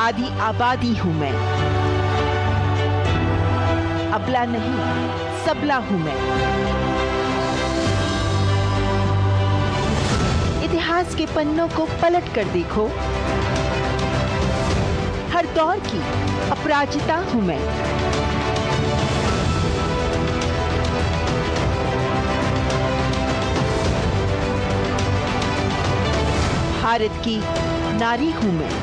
आधी आबादी हूं मैं, अबला नहीं सबला हूं मैं। इतिहास के पन्नों को पलट कर देखो, हर दौर की अपराजिता हूं मैं। भारत की नारी हूं मैं।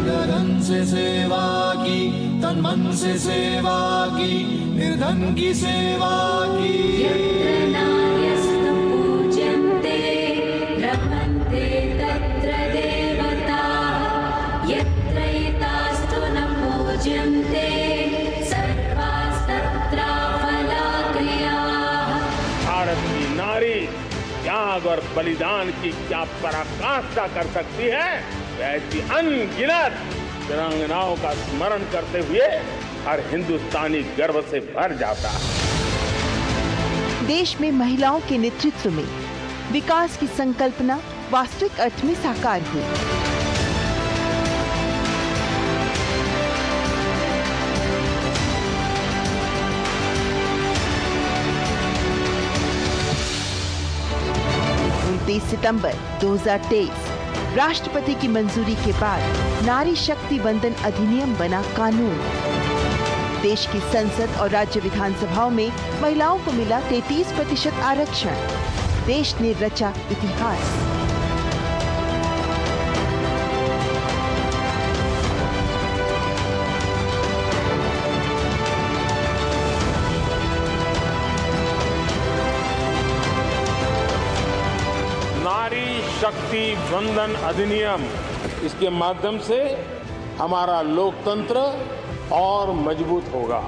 धन से सेवा की, तन मन से सेवा की, निर्धन की सेवा की। यत्र नार्यस्तु पूज्यन्ते रमन्ते तत्र देवताः, यत्रैतास्तु न पूज्यन्ते सर्वास्तत्राफलाक्रियाः। भारत की नारी त्याग और बलिदान की क्या पराकाष्ठा कर सकती है, ऐसी अनगिनत वीरांगनाओं का स्मरण करते हुए हर हिंदुस्तानी गर्व से भर जाता है। देश में महिलाओं के नेतृत्व में विकास की संकल्पना वास्तविक अर्थ में साकार हुई। सितंबर 2023 राष्ट्रपति की मंजूरी के बाद नारी शक्ति वंदन अधिनियम बना कानून। देश की संसद और राज्य विधानसभाओं में महिलाओं को मिला 33% आरक्षण। देश ने रचा इतिहास। नारी शक्ति वंदन अधिनियम, इसके माध्यम से हमारा लोकतंत्र और मजबूत होगा।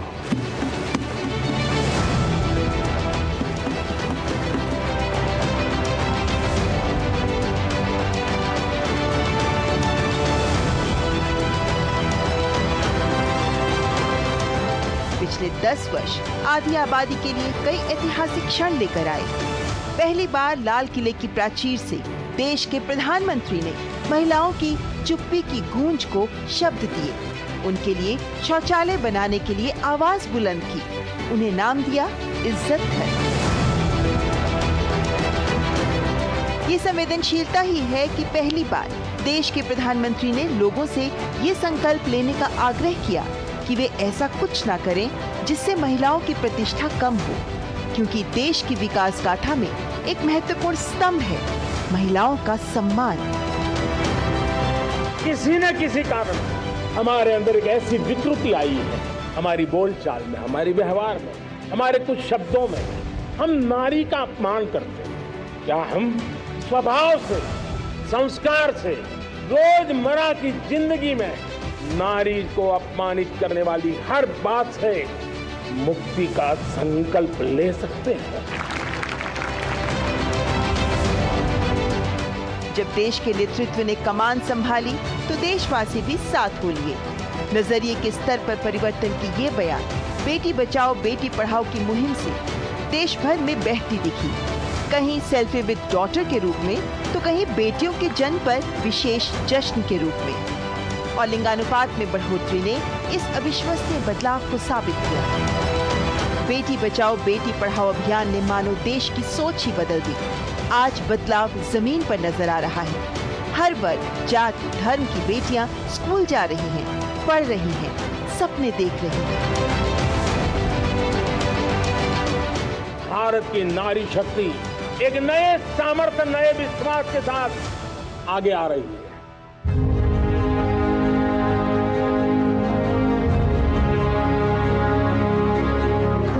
पिछले 10 वर्ष आधी आबादी के लिए कई ऐतिहासिक क्षण लेकर आए। पहली बार लाल किले की प्राचीर से देश के प्रधानमंत्री ने महिलाओं की चुप्पी की गूंज को शब्द दिए। उनके लिए शौचालय बनाने के लिए आवाज बुलंद की। उन्हें नाम दिया इज्जत घर। ये संवेदनशीलता ही है कि पहली बार देश के प्रधानमंत्री ने लोगों से ये संकल्प लेने का आग्रह किया कि वे ऐसा कुछ ना करें जिससे महिलाओं की प्रतिष्ठा कम हो, क्योंकि देश की विकास गाथा में एक महत्वपूर्ण स्तंभ है महिलाओं का सम्मान। किसी न किसी कारण हमारे अंदर एक ऐसी विकृति आई है, हमारी बोलचाल में, हमारे व्यवहार में, हमारे कुछ शब्दों में हम नारी का अपमान करते हैं। क्या हम स्वभाव से, संस्कार से, रोजमर्रा की जिंदगी में नारी को अपमानित करने वाली हर बात से मुक्ति का संकल्प ले सकते हैं? जब देश के नेतृत्व ने कमान संभाली तो देशवासी भी साथ हो लिए। नजरिए के स्तर पर परिवर्तन की ये बयान बेटी बचाओ बेटी पढ़ाओ की मुहिम से देश भर में बहती दिखी। कहीं सेल्फी विद डॉटर के रूप में तो कहीं बेटियों के जन्म पर विशेष जश्न के रूप में। और लिंगानुपात में बढ़ोतरी ने इस अविश्वसनीय बदलाव को साबित किया। बेटी बचाओ बेटी पढ़ाओ अभियान ने मानो देश की सोच ही बदल दी। आज बदलाव जमीन पर नजर आ रहा है। हर वर्ग, जात, धर्म की बेटियां स्कूल जा रही हैं, पढ़ रही हैं, सपने देख रही हैं। भारत की नारी शक्ति एक नए सामर्थ्य, नए विश्वास के साथ आगे आ रही है।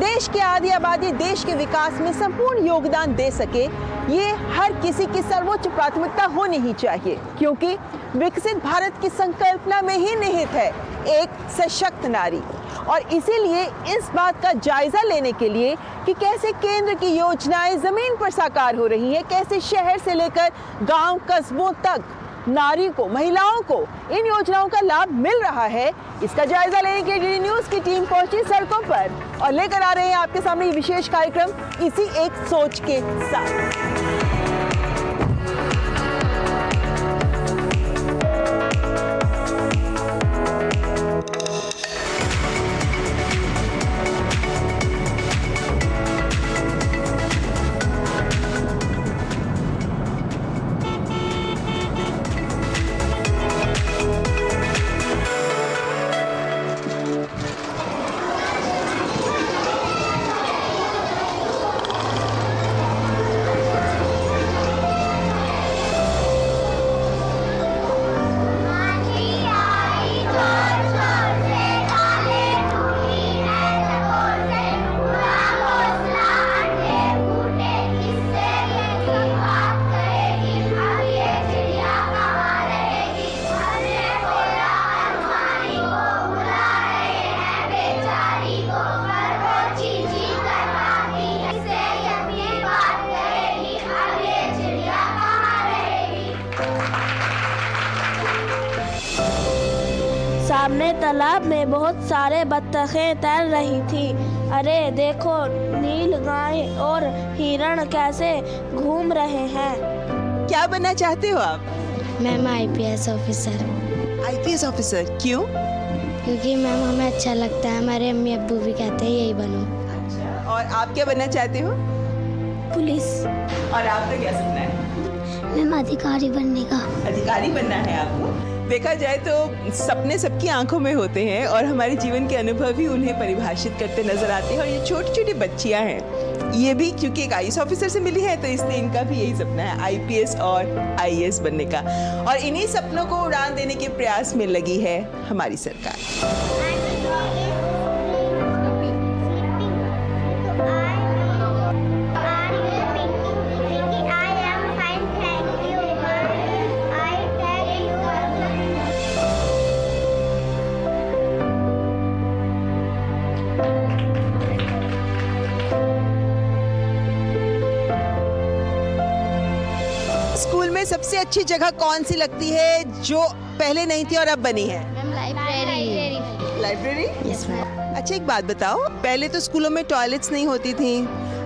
देश की आधी आबादी देश के विकास में संपूर्ण योगदान दे सके, ये हर किसी की सर्वोच्च प्राथमिकता होनी ही चाहिए, क्योंकि विकसित भारत की संकल्पना में ही निहित है एक सशक्त नारी। और इसीलिए इस बात का जायजा लेने के लिए कि कैसे केंद्र की योजनाएं जमीन पर साकार हो रही हैं, कैसे शहर से लेकर गांव कस्बों तक नारी को, महिलाओं को इन योजनाओं का लाभ मिल रहा है, इसका जायजा लेने के लिए न्यूज की टीम पहुंची सड़कों पर और लेकर आ रहे हैं आपके सामने ये विशेष कार्यक्रम इसी एक सोच के साथ। सामने तालाब में बहुत सारे बत्तखें तैर रही थी। अरे देखो, नील गाय और हिरण कैसे घूम रहे हैं। क्या बनना चाहते हो आप? Ma'am IPS officer. IPS officer क्यों? क्योंकि मैम हमें अच्छा लगता है, हमारे अम्मी अब्बू भी कहते हैं यही बनो। अच्छा, और आप क्या बनना चाहते हो? पुलिस। और आपका क्या सपना है? मैम अधिकारी बनने का। अधिकारी बनना है आपको? देखा जाए तो सपने सबकी आंखों में होते हैं और हमारे जीवन के अनुभव ही उन्हें परिभाषित करते नजर आते हैं। और ये छोटी छोटी बच्चियां हैं, ये भी क्योंकि एक IAS ऑफिसर से मिली है तो इसलिए इनका भी यही सपना है IPS और IAS बनने का। और इन्हीं सपनों को उड़ान देने के प्रयास में लगी है हमारी सरकार। स्कूल में सबसे अच्छी जगह कौन सी लगती है जो पहले नहीं थी और अब बनी है? लाइब्रेरी। लाइब्रेरी? Yes ma'am. अच्छा, एक बात बताओ, पहले तो स्कूलों में टॉयलेट्स नहीं होती थी,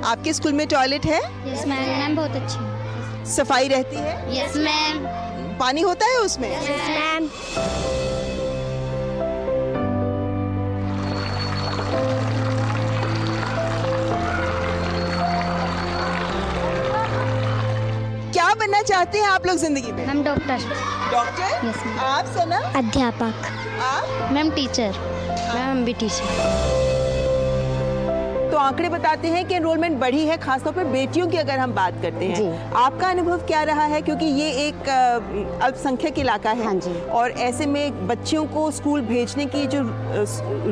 आपके स्कूल में टॉयलेट है? यस मैम, बहुत अच्छी। सफाई रहती है? Yes ma'am. पानी होता है उसमें? Yes ma'am. क्या बनना चाहते हैं आप लोग जिंदगी में? Ma'am doctor. Doctor? Yes, ma'am. आप सना? अध्यापक। आप? Ma'am teacher. मैम भी टीचर। तो आंकड़े बताते हैं कि एनरोलमेंट बढ़ी है, खासतौर पर बेटियों की अगर हम बात करते हैं। जी। आपका अनुभव क्या रहा है, क्योंकि ये एक अल्पसंख्यक इलाका है। हाँ जी। और ऐसे में बच्चियों को स्कूल भेजने की जो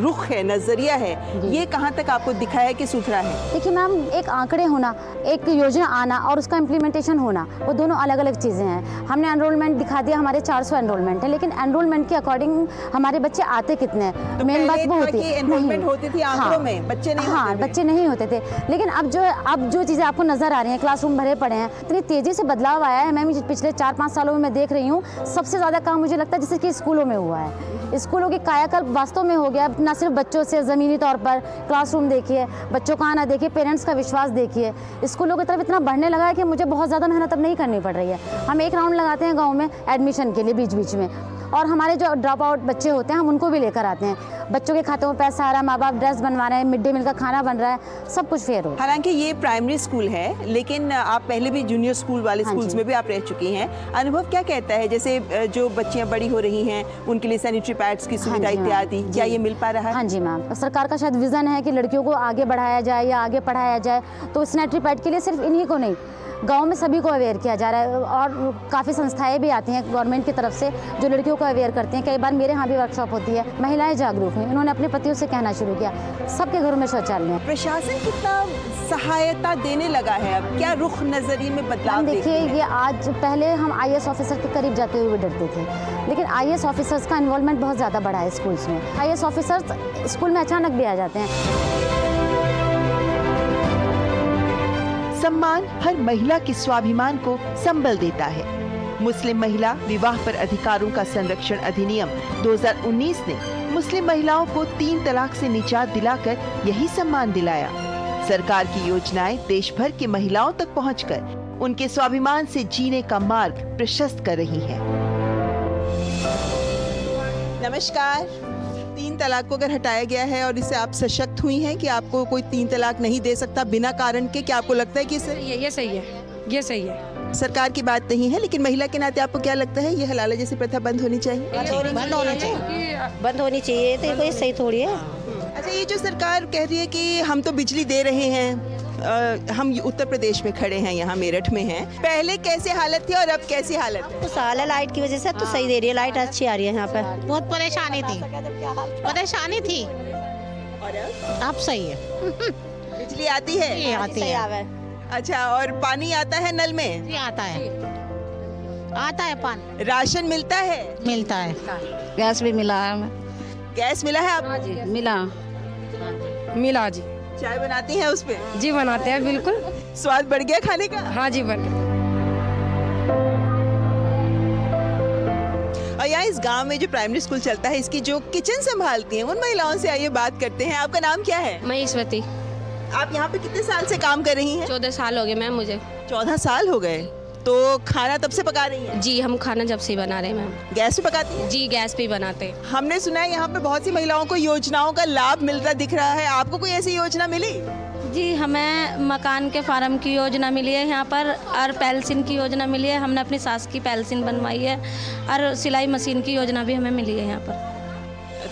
रुख है, नजरिया है, ये कहाँ तक आपको दिखा है कि सुधरा है? देखिए मैम, एक आंकड़े होना, एक योजना आना और उसका इम्प्लीमेंटेशन होना, वो दोनों अलग अलग चीज़ें हैं। हमने एनरोलमेंट दिखा दिया, हमारे 400 एनरोलमेंट है, लेकिन एनरोलमेंट के अकॉर्डिंग हमारे बच्चे आते कितने हैं? तो मेन बात वो होती है। एनरोलमेंट होती थी आंकड़ों में, बच्चे नहीं हाँ, होते थे। बच्चे नहीं होते थे, लेकिन अब जो चीज़ें आपको नजर आ रही हैं, क्लासरूम भरे पड़े हैं, इतनी तेजी से बदलाव आया है। मैम पिछले 4-5 सालों में मैं देख रही हूँ, सबसे ज़्यादा काम मुझे लगता है जैसे कि स्कूलों में हुआ है। स्कूलों की कायाकल्प वास्तव में हो गया, न सिर्फ बच्चों से ज़मीनी तौर पर क्लासरूम देखिए, बच्चों का आना देखिए, पेरेंट्स का विश्वास देखिए, स्कूलों की तरफ इतना बढ़ने लगा है कि मुझे बहुत ज़्यादा मेहनत अब नहीं करनी पड़ रही है। हम एक राउंड लगाते हैं गाँव में एडमिशन के लिए बीच बीच में, और हमारे जो ड्रॉप आउट बच्चे होते हैं हम उनको भी लेकर आते हैं। बच्चों के खातों में पैसा आ रहा है, माँ बाप ड्रेस बनवा रहे हैं, मिड डे मील का खाना बन रहा है, सब कुछ फेयर हो। हालांकि ये प्राइमरी स्कूल है, लेकिन आप पहले भी जूनियर स्कूल वाले हाँ स्कूल्स जी। में भी आप रह चुकी हैं। अनुभव क्या कहता है, जैसे जो बच्चियां बड़ी हो रही हैं उनके लिए सैनिटरी पैड्स की सुविधा हाँ जी, इत्यादि, क्या ये मिल पा रहा है? हाँ जी मैम, सरकार का शायद विजन है कि लड़कियों को आगे बढ़ाया जाए या आगे पढ़ाया जाए, तो सैनिटरी पैड के लिए सिर्फ इन्हीं को नहीं, गांव में सभी को अवेयर किया जा रहा है। और काफ़ी संस्थाएं भी आती हैं गवर्नमेंट की तरफ से जो लड़कियों को अवेयर करती हैं। कई बार मेरे यहाँ भी वर्कशॉप होती है, महिलाएं जागरूक हैं, इन्होंने अपने पतियों से कहना शुरू किया, सबके घरों में शौचालय है। प्रशासन कितना सहायता देने लगा है, अब क्या रुख नजरिए में बदलाव देखिए, ये आज पहले हम IAS ऑफिसर के करीब जाते हुए डरते थे, लेकिन IAS ऑफिसर्स का इन्वॉल्वमेंट बहुत ज़्यादा बढ़ा है स्कूल्स में। IAS ऑफिसर्स स्कूल में अचानक भी आ जाते हैं। सम्मान हर महिला के स्वाभिमान को संबल देता है। मुस्लिम महिला विवाह पर अधिकारों का संरक्षण अधिनियम 2019 ने मुस्लिम महिलाओं को 3 तलाक से निजात दिलाकर यही सम्मान दिलाया। सरकार की योजनाएं देश भर की महिलाओं तक पहुंचकर उनके स्वाभिमान से जीने का मार्ग प्रशस्त कर रही हैं। नमस्कार। 3 तलाक को अगर हटाया गया है और इससे आप सशक्त हुई हैं कि आपको कोई 3 तलाक नहीं दे सकता बिना कारण के, क्या आपको लगता है कि इससे ये सही है? ये सही है। सरकार की बात नहीं है, लेकिन महिला के नाते आपको क्या लगता है ये हलाला जैसी प्रथा बंद होनी चाहिए? बंद होनी चाहिए। तो कोई सही थोड़ी है। अच्छा, ये जो सरकार कह रही है कि हम तो बिजली दे रहे हैं, हम उत्तर प्रदेश में खड़े हैं, यहाँ मेरठ में हैं, पहले कैसे हालत थी और अब कैसी हालत है? तो साल है लाइट की वजह से, तो सही दे रही है, लाइट अच्छी आ रही है यहाँ पे। बहुत परेशानी थी और अब सही है। बिजली आती है? आती है। अच्छा, और पानी आता है नल में? जी आता है पानी। राशन मिलता है? मिलता है। गैस भी मिला है हमें। गैस मिला है आपको? मिला जी। चाय बनाती हैं उस पे? जी बनाते हैं, बिल्कुल। स्वाद बढ़ गया खाने का? हाँ जी बन गया। और यहाँ इस गांव में जो प्राइमरी स्कूल चलता है, इसकी जो किचन संभालती हैं उन महिलाओं से आइए बात करते हैं। आपका नाम क्या है? महेश्वती। आप यहाँ पे कितने साल से काम कर रही हैं? 14 साल हो गए मैम मुझे। 14 साल हो गए, तो खाना तब से पका रही हैं? जी, हम खाना जब से ही बना रहे हैं मैम। गैस पे पकाती हैं? जी, गैस पे ही बनाते हैं। हमने सुना है यहाँ पे बहुत सी महिलाओं को योजनाओं का लाभ मिलता दिख रहा है, आपको कोई ऐसी योजना मिली? जी, हमें मकान के फार्म की योजना मिली है यहाँ पर, और पेंशन की योजना मिली है। हमने अपनी सास की पेंशन बनवाई है, और सिलाई मशीन की योजना भी हमें मिली है यहाँ पर।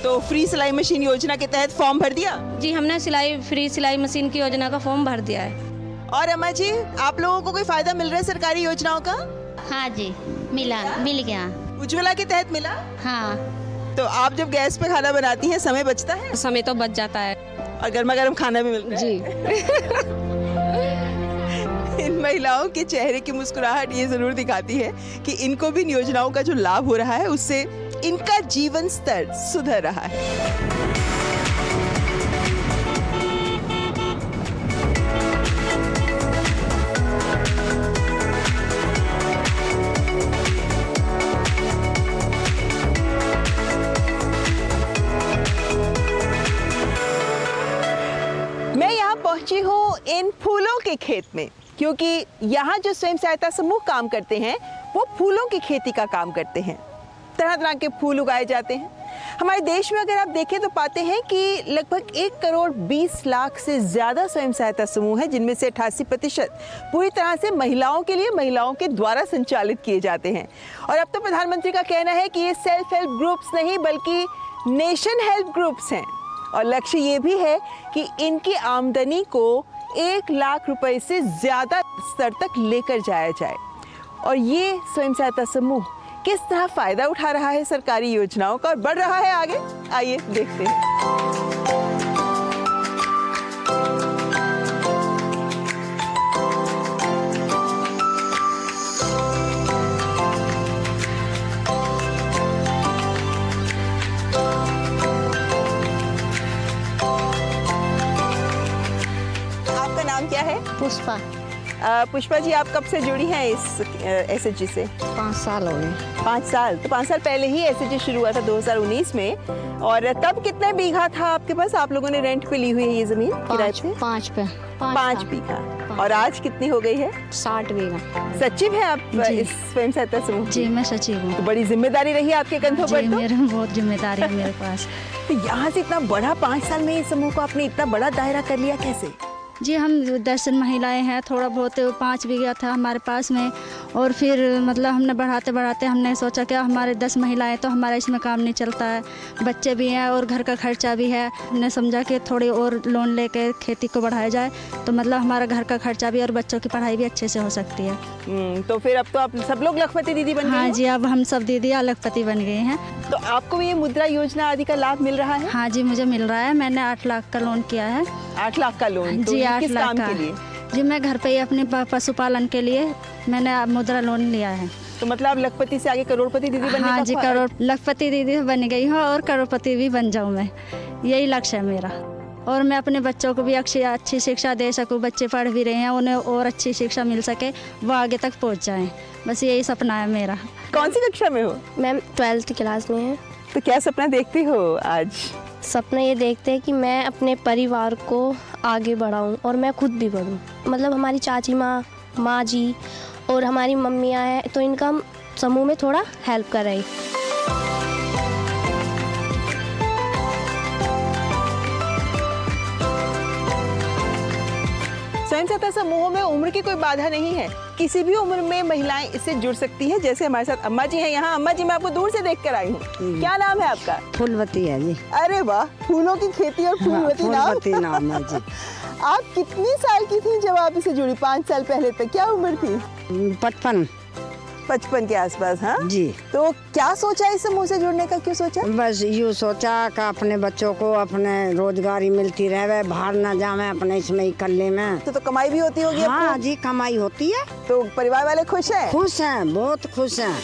तो फ्री सिलाई मशीन योजना के तहत फॉर्म भर दिया? जी, हमने फ्री सिलाई मशीन की योजना का फॉर्म भर दिया है। और अम्मा जी, आप लोगों को कोई फायदा मिल रहा है सरकारी योजनाओं का? हाँ जी, मिल गया। उज्ज्वला के तहत मिला? हाँ। तो आप जब गैस पे खाना बनाती हैं, समय बचता है? समय तो बच जाता है, और गर्मा गर्म खाना भी मिलता है? जी। इन महिलाओं के चेहरे की मुस्कुराहट ये जरूर दिखाती है कि इनको भी इन योजनाओं का जो लाभ हो रहा है उससे इनका जीवन स्तर सुधर रहा है। मैं यहाँ पहुंची हूँ इन फूलों के खेत में, क्योंकि यहाँ जो स्वयं सहायता समूह काम करते हैं वो फूलों की खेती का काम करते हैं। तरह तरह के फूल उगाए जाते हैं। हमारे देश में अगर आप देखें तो पाते हैं कि लगभग 1 करोड़ 20 लाख से ज़्यादा स्वयं सहायता समूह हैं, जिनमें से 88% पूरी तरह से महिलाओं के लिए, महिलाओं के द्वारा संचालित किए जाते हैं। और अब तो प्रधानमंत्री का कहना है कि ये सेल्फ हेल्प ग्रुप्स नहीं बल्कि नेशन हेल्प ग्रुप्स हैं, और लक्ष्य ये भी है कि इनकी आमदनी को 1 लाख रुपए से ज़्यादा स्तर तक लेकर जाया जाए। और ये स्वयं सहायता समूह किस तरह फायदा उठा रहा है सरकारी योजनाओं का और बढ़ रहा है आगे, आइए देखते हैं। आपका नाम क्या है? पुष्पा। पुष्पा जी, आप कब से जुड़ी हैं इस एसएचजी से? 5 साल हो गए। 5 साल? तो 5 साल पहले ही एसएचजी शुरू हुआ था 2019 में। और तब कितने बीघा था आपके पास? आप लोगों ने रेंट पे ली हुई है ये जमीन किराए पे? 5 बीघा। और आज कितनी हो गई है? 60 बीघा। सचिव है आप इस स्वयं सहायता समूह? जी, मैं सचिव हूँ। तो बड़ी जिम्मेदारी रही है आपके कंधों पर? तो मेरे बहुत जिम्मेदारी है मेरे पास। तो यहाँ से इतना बड़ा 5 साल में इस समूह को आपने इतना बड़ा दायरा कर लिया कैसे? जी, हम 10 महिलाएं हैं, थोड़ा बहुत 5 बीघा था हमारे पास में, और फिर मतलब हमने बढ़ाते बढ़ाते हमने सोचा कि हमारे 10 महिलाएं तो हमारा इसमें काम नहीं चलता है, बच्चे भी हैं और घर का खर्चा भी है। हमने समझा कि थोड़ी और लोन लेकर खेती को बढ़ाया जाए, तो मतलब हमारा घर का खर्चा भी और बच्चों की पढ़ाई भी अच्छे से हो सकती है। तो फिर अब तो आप सब लोग लखपति दीदी बन गए? हाँ जी, अब हम सब दीदी लखपति बन गए हैं। तो आपको ये मुद्रा योजना आदि का लाभ मिल रहा है? हाँ जी, मुझे मिल रहा है। मैंने 8 लाख का लोन किया है। 8 लाख का लोन? जी, 8 किस लाख काम का के लिए? जी, मैं घर पे ही अपने पशुपालन के लिए मैंने मुद्रा लोन लिया है। तो मतलब लखपति से आगे करोड़पति दीदी बनने का? हाँ जी, लखपति दीदी बन गई हूँ और करोड़पति भी बन जाऊँ मैं, यही लक्ष्य है मेरा। और मैं अपने बच्चों को भी अच्छी शिक्षा दे सकूं। बच्चे पढ़ भी रहे हैं, उन्हें और अच्छी शिक्षा मिल सके, वो आगे तक पहुंच जाएं। बस यही सपना है मेरा। कौन सी कक्षा में हो? मैम 12th क्लास में है। तो क्या सपना देखती हो आज? सपना ये देखते हैं कि मैं अपने परिवार को आगे बढ़ाऊं और मैं खुद भी बढ़ूं। मतलब हमारी चाची माँ जी और हमारी मम्मियाँ हैं, तो इनका हम समूह में थोड़ा हेल्प कर रहे हैं। स्वयं सहायता समूहों में उम्र की कोई बाधा नहीं है, किसी भी उम्र में महिलाएं इससे जुड़ सकती हैं। जैसे हमारे साथ अम्मा जी हैं यहाँ। अम्मा जी, मैं आपको दूर से देख कर आई हूँ। क्या नाम है आपका? फूलवती है जी। अरे वाह, फूलों की खेती और फूलवती नाम है जी। आप कितनी साल की थी जब आप इसे जुड़ी? 5 साल पहले तक क्या उम्र थी? 55 के आसपास। हाँ जी। तो क्या सोचा इस समूह से जुड़ने का? क्यों सोचा? बस यूँ सोचा कि अपने बच्चों को अपने रोजगारी मिलती रहे, बाहर ना जावे, अपने इसमें ही कल्ले में। तो कमाई भी होती होगी? हाँ जी, कमाई होती है। तो परिवार वाले खुश हैं? खुश हैं, बहुत खुश हैं।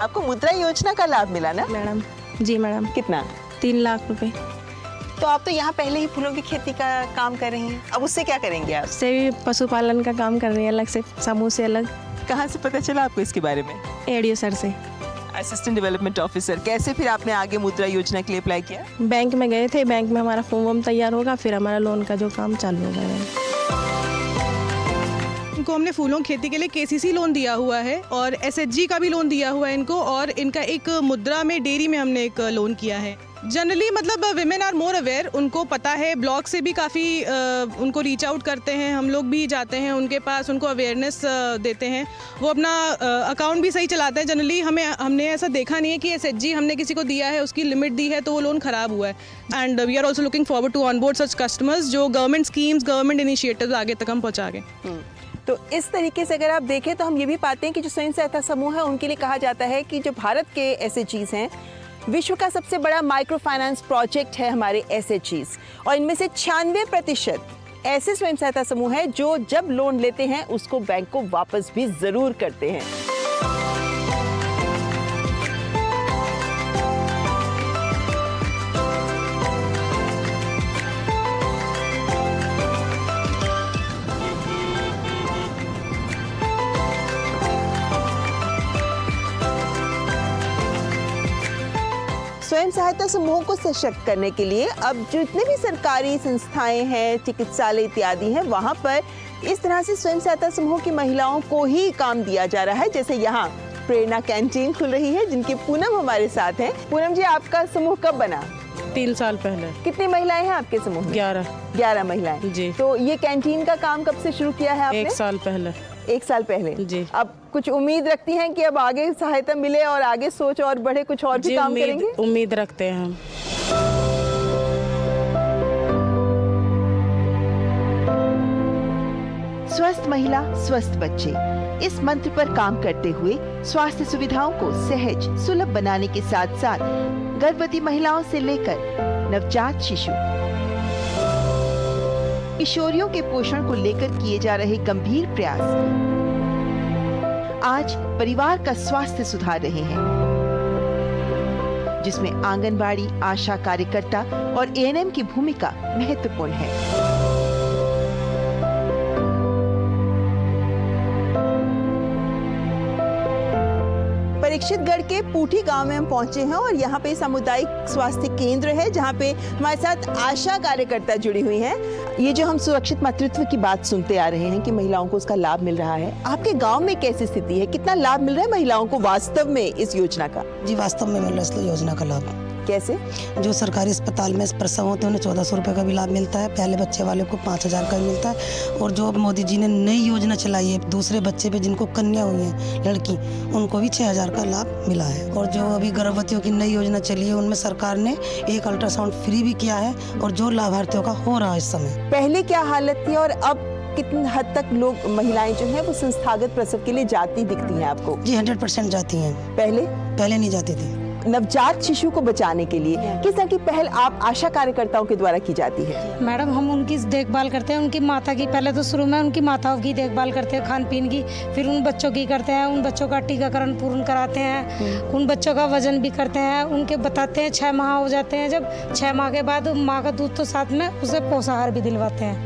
आपको मुद्रा योजना का लाभ मिला ना मैडम? जी मैडम। कितना? 3 लाख रुपए। तो आप तो यहाँ पहले ही फूलों की खेती का काम कर रही हैं, अब उससे क्या करेंगे आप? उससे भी पशुपालन का काम कर रही है, अलग से, समूह से अलग। कहाँ से पता चला आपको इसके बारे में? एडीओ सर से। Assistant development officer. कैसे फिर आपने आगे मुद्रा योजना के लिए अप्लाई किया? बैंक में गए थे, बैंक में हमारा फॉर्म तैयार होगा, फिर हमारा लोन का जो काम चालू होगा। इनको हमने फूलों खेती के लिए केसीसी लोन दिया हुआ है और एसएचजी का भी लोन दिया हुआ है इनको, और इनका एक मुद्रा में डेयरी में हमने एक लोन किया है। जनरली मतलब विमेन आर मोर अवेयर, उनको पता है। ब्लॉग से भी काफ़ी उनको रीच आउट करते हैं, हम लोग भी जाते हैं उनके पास, उनको अवेयरनेस देते हैं। वो अपना अकाउंट भी सही चलाते हैं। जनरली हमने ऐसा देखा नहीं है कि एसएचजी हमने किसी को दिया है, उसकी लिमिट दी है तो वो लोन ख़राब हुआ है। And we are also looking forward to on board such customers जो गवर्नमेंट स्कीम्स, गवर्नमेंट इनिशिएटिव्स आगे तक हम पहुँचा गए। तो इस तरीके से अगर आप देखें तो हम ये भी पाते हैं कि जो स्वयं सहायता समूह है उनके लिए कहा जाता है कि जो भारत के एसएचजीज हैं, विश्व का सबसे बड़ा माइक्रो फाइनेंस प्रोजेक्ट है हमारे एसएचजीज, और इनमें से 96% ऐसे स्वयं सहायता समूह हैं जो जब लोन लेते हैं उसको बैंक को वापस भी जरूर करते हैं। स्वयं सहायता समूहों को सशक्त करने के लिए अब जितने भी सरकारी संस्थाएं हैं, चिकित्सालय इत्यादि हैं, वहां पर इस तरह से स्वयं सहायता समूहों की महिलाओं को ही काम दिया जा रहा है। जैसे यहाँ प्रेरणा कैंटीन खुल रही है जिनकी पूनम हमारे साथ हैं। पूनम जी, आपका समूह कब बना? 3 साल पहले। कितनी महिलाएं हैं आपके समूह में? 11 महिलाएं जी। तो ये कैंटीन का काम कब से शुरू किया है आपने? 1 साल पहले। 1 साल पहले जी। अब कुछ उम्मीद रखती हैं कि अब आगे सहायता मिले और आगे सोच और बढ़े, कुछ और भी काम करेंगे? उम्मीद रखते हैं हम। स्वस्थ महिला स्वस्थ बच्चे, इस मंत्र पर काम करते हुए स्वास्थ्य सुविधाओं को सहज सुलभ बनाने के साथ साथ गर्भवती महिलाओं से लेकर नवजात शिशु, किशोरियों के पोषण को लेकर किए जा रहे गंभीर प्रयास आज परिवार का स्वास्थ्य सुधार रहे हैं, जिसमें आंगनबाड़ी, आशा कार्यकर्ता और एएनएम की भूमिका महत्वपूर्ण है। परीक्षितगढ़ के पूठी गांव में हम पहुंचे हैं और यहाँ पे सामुदायिक स्वास्थ्य केंद्र है जहाँ पे हमारे साथ आशा कार्यकर्ता जुड़ी हुई हैं। ये जो हम सुरक्षित मातृत्व की बात सुनते आ रहे हैं कि महिलाओं को उसका लाभ मिल रहा है, आपके गांव में कैसी स्थिति है? कितना लाभ मिल रहा है महिलाओं को वास्तव में इस योजना का? जी, वास्तव में मिल रहा है इस योजना का लाभ। कैसे? जो सरकारी अस्पताल में प्रसव होते हैं उन्हें 1400 रुपये का भी लाभ मिलता है, पहले बच्चे वाले को 5000 का भी मिलता है, और जो मोदी जी ने नई योजना चलाई है दूसरे बच्चे पे जिनको कन्या हुई है लड़की, उनको भी 6000 का लाभ मिला है। और जो अभी गर्भवतियों की नई योजना चली है उनमें सरकार ने एक अल्ट्रासाउंड फ्री भी किया है और जो लाभार्थियों का हो रहा है इस समय। पहले क्या हालत थी और अब कितनी हद तक लोग महिलाएं जो हैं वो संस्थागत प्रसव के लिए जाती दिखती हैं आपको? जी 100% जाती हैं। पहले नहीं जाती थी। नवजात शिशु को बचाने के लिए किस तरह की पहल आप आशा कार्यकर्ताओं के द्वारा की जाती है? मैडम, हम उनकी देखभाल करते हैं, उनकी माता की, पहले तो शुरू में उनकी माताओं की देखभाल करते हैं, खान पीन की, फिर उन बच्चों की करते हैं, उन बच्चों का टीकाकरण पूर्ण कराते हैं, उन बच्चों का वजन भी करते हैं, उनके बताते हैं 6 माह हो जाते हैं, जब 6 माह के बाद माँ का दूध तो साथ में उसे पोषाहार भी दिलवाते हैं।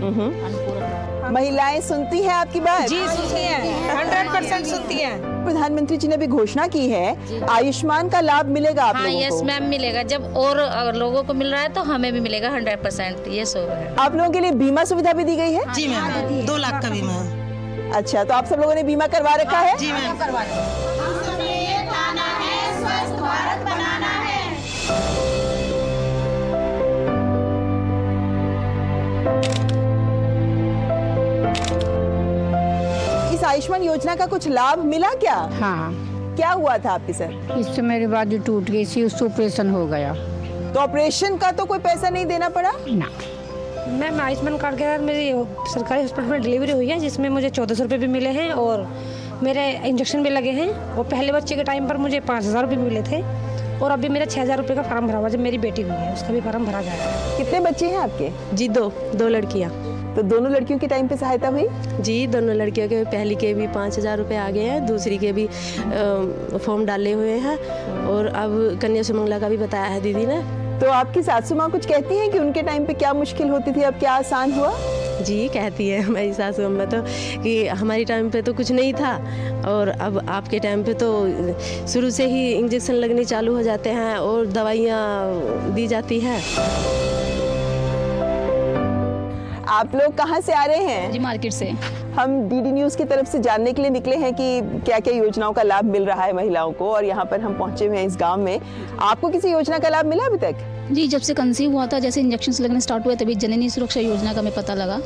महिलाएं सुनती हैं आपकी बात? जी सुनती हैं, 100% सुनती हैं। प्रधानमंत्री जी ने भी घोषणा की है आयुष्मान का लाभ मिलेगा आप लोगों को? यस मैम, मिलेगा। जब और लोगों को मिल रहा है तो हमें भी मिलेगा 100%। ये सो है। आप लोगों के लिए बीमा सुविधा भी दी गई है? जी मैम, 2 लाख का बीमा। अच्छा, तो आप सब लोगों ने बीमा करवा रखा है? जी मैम, करवा रखा है। स्वस्थ भारत बनाना है। इस आयुष्मान योजना का कुछ लाभ मिला क्या? हाँ। क्या हुआ था आपके साथ? इससे मेरी बाजू टूट गई थी, उससे ऑपरेशन हो गया। तो ऑपरेशन का तो कोई पैसा नहीं देना पड़ा? ना। मैम, आयुष्मान कार्ड के तहत मेरी सरकारी हॉस्पिटल में डिलीवरी हुई है, जिसमें मुझे 1400 रुपये भी मिले हैं और मेरे इंजेक्शन भी लगे हैं। और पहले बच्चे के टाइम पर मुझे 5000 रुपये मिले थे और अभी मेरा 6000 रुपये का फार्म भरा हुआ। जब मेरी बेटी हुई है उसका भी फार्म भरा जाएगा। कितने बच्चे हैं आपके? जी 2 लड़कियाँ। तो दोनों लड़कियों के टाइम पे सहायता हुई? जी, दोनों लड़कियों के पहली के भी 5000 रुपये आ गए हैं, दूसरी के भी फॉर्म डाले हुए हैं और अब कन्या सुमंगला का भी बताया है दीदी ने। तो आपकी सासू माँ कुछ कहती हैं कि उनके टाइम पे क्या मुश्किल होती थी, अब क्या आसान हुआ? जी कहती है हमारी सासू अम्मा तो कि हमारी टाइम पे तो कुछ नहीं था और अब आपके टाइम पे तो शुरू से ही इंजेक्शन लगने चालू हो जाते हैं और दवाइयाँ दी जाती हैं। आप लोग कहाँ से आ रहे हैं? जी मार्केट से। हम डीडी न्यूज़ की तरफ से जानने के लिए निकले हैं कि क्या क्या योजनाओं का लाभ मिल रहा है महिलाओं को, और यहाँ पर हम पहुँचे हुए हैं इस गांव में। आपको किसी योजना का लाभ मिला अभी तक? जी, जब से कंसीव हुआ था, जैसे इंजेक्शंस लगने स्टार्ट हुए तभी जननी सुरक्षा योजना का हमें पता लगा।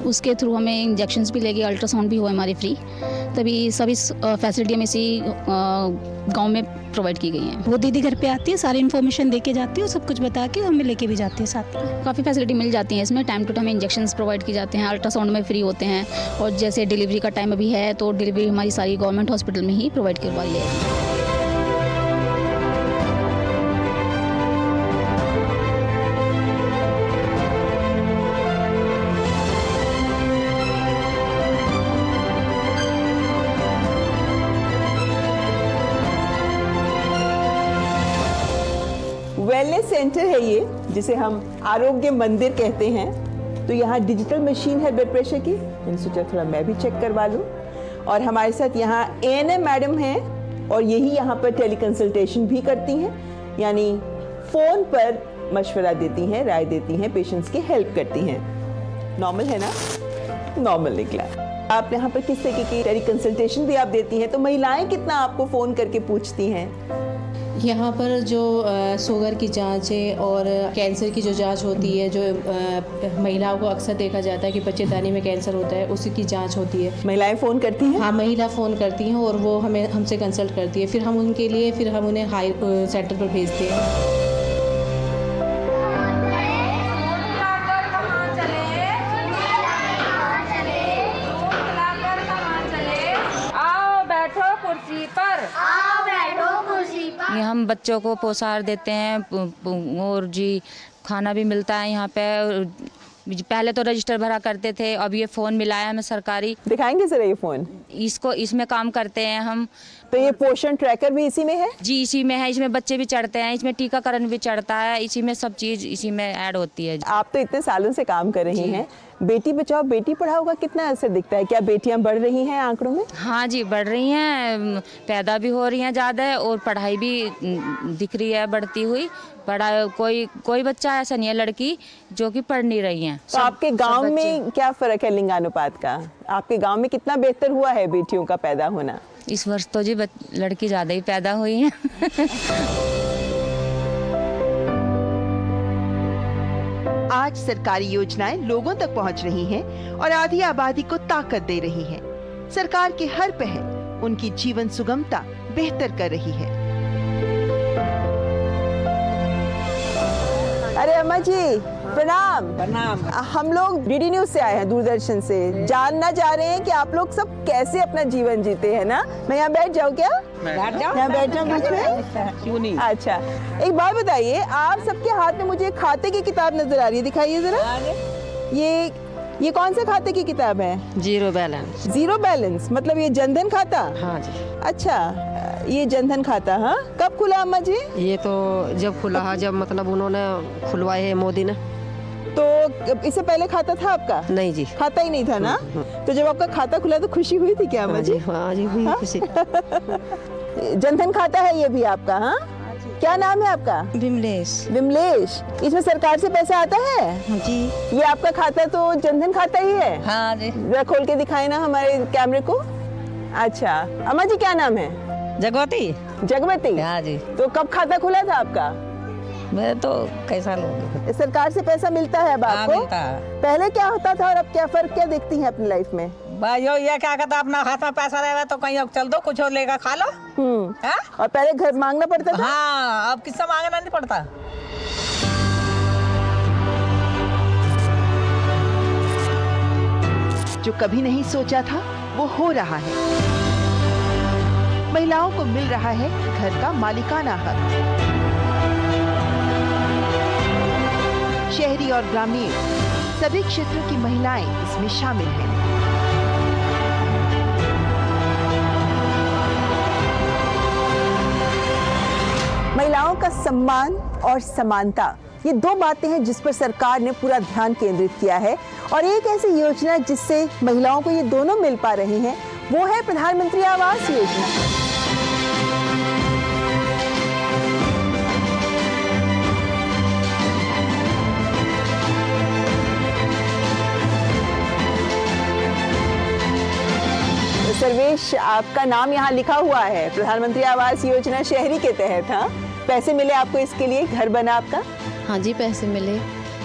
उसके थ्रू हमें इंजेक्शंस भी लगे, अल्ट्रासाउंड भी हुआ हमारे फ्री। तभी सभी फैसिलिटी हमें इसी गांव में प्रोवाइड की गई हैं। वो दीदी घर पे आती है, सारी इन्फॉर्मेशन दे के जाती है और सब कुछ बता के हमें लेके भी जाती है साथ में। काफ़ी फैसिलिटी मिल जाती हैं इसमें। Time to time injections provide किए जाते हैं, अल्ट्रासाउंड में फ्री होते हैं और जैसे डिलीवरी का टाइम अभी है तो डिलीवरी हमारी सारी गवर्नमेंट हॉस्पिटल में ही प्रोवाइड करवाई है। वेलनेस सेंटर है ये, जिसे हम आरोग्य मंदिर कहते हैं। तो यहाँ डिजिटल मशीन है ब्लड प्रेशर की, मैंने सोचा थोड़ा मैं भी चेक करवा लूँ। और हमारे साथ यहाँ ANM मैडम हैं और यही यहाँ पर टेली कंसल्टेशन भी करती हैं, यानी फ़ोन पर मशवरा देती हैं, राय देती हैं, पेशेंट्स की हेल्प करती हैं। नॉर्मल है ना? नॉर्मल निकला। आप यहाँ पर किस तरीके की टेली कंसल्टेशन भी आप देती हैं? तो महिलाएं कितना आपको फ़ोन करके पूछती हैं? यहाँ पर जो शुगर की जांच है और कैंसर की जो जांच होती है, जो महिलाओं को अक्सर देखा जाता है कि बच्चेदानी में कैंसर होता है, उसकी जांच होती है। महिलाएं फ़ोन करती हैं? हाँ, महिला फ़ोन करती हैं और वो हमसे कंसल्ट करती है। फिर हम उन्हें हाई सेंटर पर भेजते हैं। हम बच्चों को पोषाहार देते हैं और जी खाना भी मिलता है यहाँ पे। पहले तो रजिस्टर भरा करते थे, अब ये फ़ोन मिला है हमें सरकारी। दिखाएंगे जरा ये फ़ोन। इसमें काम करते हैं हम। तो ये पोषण ट्रैकर भी इसी में है? जी इसी में है। इसमें बच्चे भी चढ़ते हैं, इसमें टीकाकरण भी चढ़ता है, इसी में सब चीज़ इसी में ऐड होती है। आप तो इतने सालों से काम कर रही हैं, बेटी बचाओ बेटी पढ़ाओ का कितना असर दिखता है? क्या बेटियां बढ़ रही हैं आंकड़ों में? हाँ जी, बढ़ रही हैं, पैदा भी हो रही हैं ज़्यादा और पढ़ाई भी दिख रही है बढ़ती हुई। कोई बच्चा ऐसा नहीं है लड़की जो कि पढ़ नहीं रही हैं। तो आपके गांव में क्या फ़र्क है लिंगानुपात का? आपके गांव में कितना बेहतर हुआ है बेटियों का पैदा होना? इस वर्ष तो जी लड़की ज़्यादा ही पैदा हुई हैं। आज सरकारी योजनाएं लोगों तक पहुंच रही हैं और आधी आबादी को ताकत दे रही हैं। सरकार की हर पहल उनकी जीवन सुगमता बेहतर कर रही है। अरे अम्मा जी, प्रणाम। प्रणाम। हम लोग डीडी न्यूज से आए हैं, दूरदर्शन से। जानना चाह रहे हैं कि आप लोग सब कैसे अपना जीवन जीते हैं ना। मैं यहाँ बैठ जाऊँ क्या? यहाँ बैठ जाऊँ बीच में? क्यों नहीं? अच्छा, एक बात बताइए, आप सबके हाथ में मुझे खाते की किताब नजर आ रही है, दिखाइए जरा। ये कौन से खाते की किताब है? Zero balance. जीरो बैलेंस मतलब ये जनधन खाता? हाँ जी। अच्छा, ये जनधन खाता। हाँ, कब खुला अम्मा जी? ये तो जब खुला है, जब मतलब उन्होंने खुलवाए है मोदी ने। तो इससे पहले खाता था आपका? नहीं जी, खाता ही नहीं था ना। तो जब आपका खाता खुला तो खुशी हुई थी क्या अम्मा जी? हाँ जी, हुई खुशी। जनधन खाता है ये भी आपका? हाँ, क्या नाम है आपका? विमलेश। विमलेश, इसमें सरकार से पैसा आता है? जी। ये आपका खाता तो जनधन खाता ही है? हाँ जी। जरा खोल के दिखाए ना हमारे कैमरे को। अच्छा, अम्मा जी क्या नाम है? जगवती। जगवती? हाँ जी। तो कब खाता खुला था आपका? मैं तो कैसा लोग, सरकार से पैसा मिलता है अब आपको? मिलता है। पहले क्या होता था और अब क्या फर्क क्या देखती हैं अपनी लाइफ में? भाई ये क्या कहता, अपना हाथ में पैसा रहेगा तो कहीं चल दो, कुछ और लेकर खा लो। और पहले घर मांगना पड़ता था? हाँ, अब किससे मांगना नहीं पड़ता। जो कभी नहीं सोचा था वो हो रहा है। महिलाओं को मिल रहा है घर का मालिकाना हक। शहरी और ग्रामीण सभी क्षेत्रों की महिलाएं इसमें शामिल हैं। महिलाओं का सम्मान और समानता, ये दो बातें हैं जिस पर सरकार ने पूरा ध्यान केंद्रित किया है। और एक ऐसी योजना जिससे महिलाओं को ये दोनों मिल पा रहे हैं वो है प्रधानमंत्री आवास योजना। सर्वेश, आपका नाम यहाँ लिखा हुआ है, प्रधानमंत्री आवास योजना शहरी के तहत। हाँ, पैसे मिले आपको इसके लिए? घर बना आपका? हाँ जी, पैसे मिले।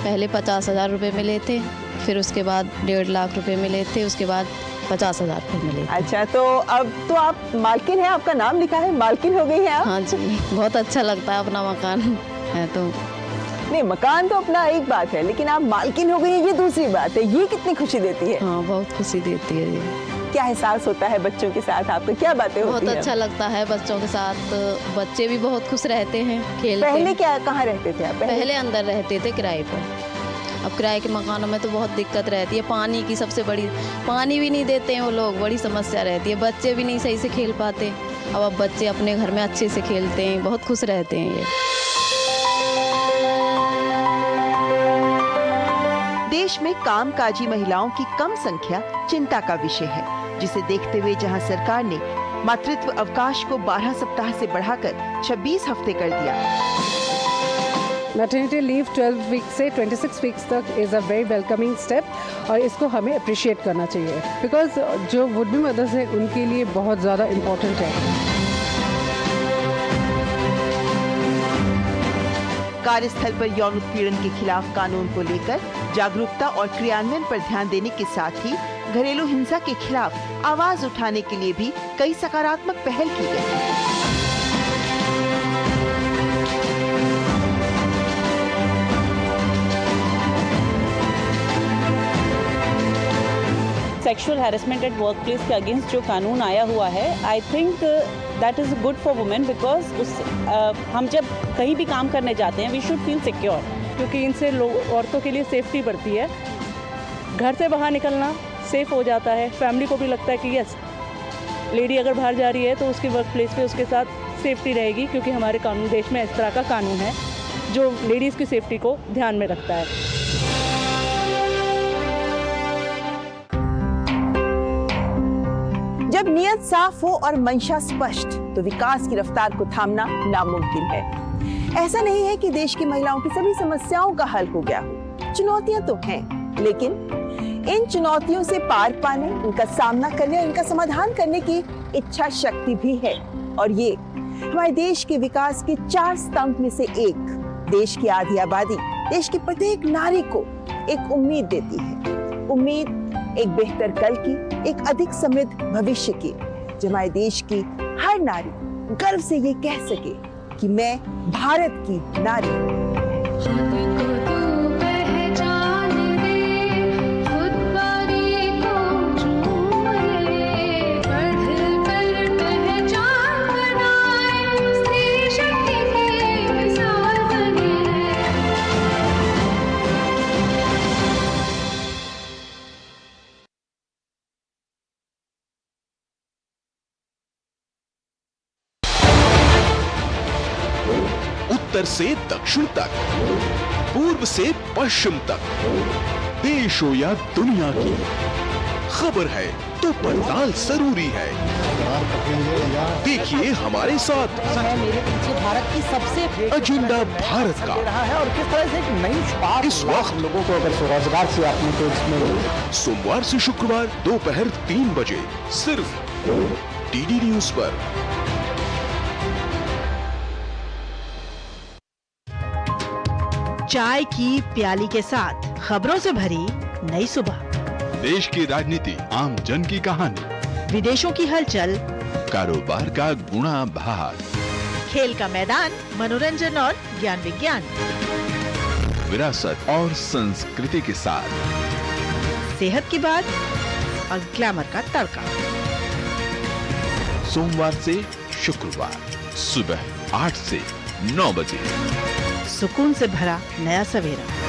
पहले 50,000 रुपये मिले थे, फिर उसके बाद 1.5 लाख रुपए मिले थे, उसके बाद 50,000 रुपये मिले। अच्छा, तो अब तो आप मालकिन हैं, आपका नाम लिखा है, मालकिन हो गई हैं आप? हाँ जी, बहुत अच्छा लगता है, अपना मकान है तो। नहीं, मकान तो अपना एक बात है, लेकिन आप मालकिन हो गई हैं ये दूसरी बात है। ये कितनी खुशी देती है? हाँ, बहुत खुशी देती है ये। क्या एहसास होता है बच्चों के साथ आपको, क्या बातें होती हैं? बहुत अच्छा लगता है बच्चों के साथ, बच्चे भी बहुत खुश रहते हैं, खेलते हैं। पहले क्या, कहाँ रहते थे आप? पहले अंदर रहते थे किराए पर। अब किराए के मकानों में तो बहुत दिक्कत रहती है, पानी की सबसे बड़ी, पानी भी नहीं देते हैं वो लोग, बड़ी समस्या रहती है। बच्चे भी नहीं सही से खेल पाते। अब बच्चे अपने घर में अच्छे से खेलते हैं, बहुत खुश रहते हैं ये। देश में कामकाजी महिलाओं की कम संख्या चिंता का विषय है, जिसे देखते हुए जहां सरकार ने मातृत्व अवकाश को 12 सप्ताह से बढ़ाकर 26 हफ्ते कर दिया। मैटरनिटी लीव 12 वीक से 26 वीक्स तक is a very welcoming step और इसको हमें अप्रिशिएट करना चाहिए, बिकॉज जो वुड बी मदर्स हैं उनके लिए बहुत ज़्यादा इम्पोर्टेंट है। कार्यस्थल पर यौन उत्पीड़न के खिलाफ कानून को लेकर जागरूकता और क्रियान्वयन पर ध्यान देने के साथ ही घरेलू हिंसा के खिलाफ आवाज उठाने के लिए भी कई सकारात्मक पहल की गई है। Sexual harassment at work place के अगेंस्ट जो कानून आया हुआ है, I think that is good for women, because हम जब कहीं भी काम करने जाते हैं वी शुड फील सिक्योर, क्योंकि इनसे औरतों के लिए सेफ्टी बढ़ती है। घर से बाहर निकलना सेफ हो जाता है, फैमिली को भी लगता है कि यस, लेडी अगर बाहर जा रही है तो उसके वर्क प्लेस पे उसके साथ सेफ्टी रहेगी, क्योंकि हमारे कानून, देश में इस तरह का कानून है जो लेडीज़ की सेफ्टी को ध्यान में रखता है। जब नियत साफ हो और मंशा स्पष्ट तो विकास की रफ्तार को थामना नामुमकिन है। ऐसा नहीं है कि देश की महिलाओं की सभी समस्याओं का हल हो गया हो, चुनौतियां तो हैं, लेकिन इन चुनौतियों से पार पाने, इनका सामना करने और इनका समाधान करने की इच्छा शक्ति भी है। और ये हमारे देश के विकास के 4 स्तंभ में से एक, देश की आधी आबादी, देश की प्रत्येक नारी को एक उम्मीद देती है। उम्मीद एक बेहतर कल की, एक अधिक समृद्ध भविष्य की, जो हमारे देश की हर नारी गर्व से ये कह सके कि मैं भारत की नारी। उत्तर से दक्षिण तक, पूर्व से पश्चिम तक, देश हो या दुनिया की खबर है तो पड़ताल जरूरी है। देखिए हमारे साथ भारत की सबसे एजेंडा भारत का है और किस तरह से एक नई शुरुआत इस वक्त लोगों को अगर स्वरोजगार से आपने तो इसमें सोमवार से शुक्रवार दोपहर 3 बजे सिर्फ डीडी न्यूज पर। चाय की प्याली के साथ खबरों से भरी नई सुबह, देश की राजनीति, आम जन की कहानी, विदेशों की हलचल, कारोबार का गुणा भाग, खेल का मैदान, मनोरंजन और ज्ञान विज्ञान, विरासत और संस्कृति के साथ सेहत की बात और ग्लैमर का तड़का। सोमवार से शुक्रवार सुबह 8 से 9 बजे। सुकून से भरा नया सवेरा।